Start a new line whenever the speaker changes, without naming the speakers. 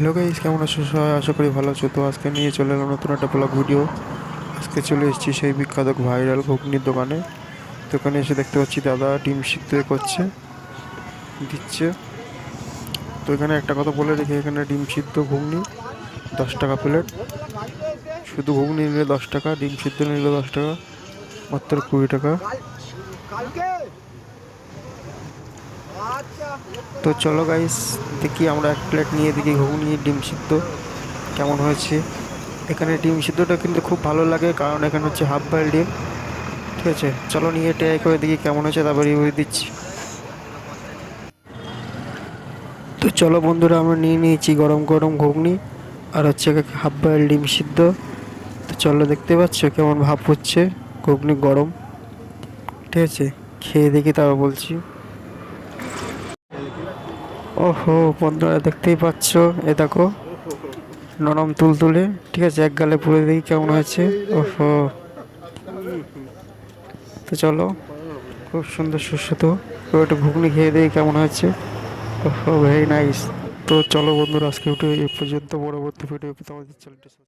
Hello guys, কেমন আছো সবাই? আশা করি ভালো আছো। তো আজকে নিয়ে চলে এলাম নতুন একটা ব্লগ ভিডিও। আজকে চলে এসেছি সেই বিখ্যাত ভাইরাল ঘুগনির দোকানে। দোকানে এসে দেখতে পাচ্ছি দাদা ডিম সিদ্ধ করছে, দিচ্ছে। তো এখানে একটা কথা বলে রেখে, এখানে ডিম সিদ্ধ ঘুগনি 10 টাকা প্লেট। শুধু ঘুগনি নিলে 10 টাকা, ডিম সিদ্ধ নিলে 10 টাকা, মাত্র 20 টাকা। তো চলো গাইস, দেখি আমরা এক প্লেট নিয়ে দেখি ঘুগনি ডিম সিদ্ধ কেমন হয়েছে। এখানে ডিম সিদ্ধটা কিন্তু খুব ভালো লাগে, কারণ এখানে হচ্ছে হাফ বয়েল ডিম। ঠিক আছে, চলো নিয়ে ট্রাই করে দেখি কেমন হয়েছে, তারপর রিভিউ দিচ্ছি। তো চলো বন্ধুরা, আমরা নিয়ে নিয়েছি গরম গরম ঘুগনি আর হচ্ছে হাফ বয়েল ডিম সিদ্ধ। তো চলো, দেখতে পাচ্ছ কেমন ভাপ হচ্ছে, ঘুগনি গরম। ঠিক আছে, খেয়ে দেখি তারপর বলছি। ওহো বন্ধুরা, দেখতেই পাচ্ছ, এ দেখো নরম তুলতুলে। ঠিক আছে, এক গালে পুরো দেখি কেমন হয়েছে। ওহো, তো চলো, খুব সুন্দর সুস্বাদু। তো একটু ঘুগনি খেয়ে দেখি কেমন হয়েছে। ওহো, ভেরি নাইস। তো চলো বন্ধুরা, আজকে ভিডিও এই পর্যন্ত। পরবর্তী ভিডিও পেতে আমাদের চ্যানেলটি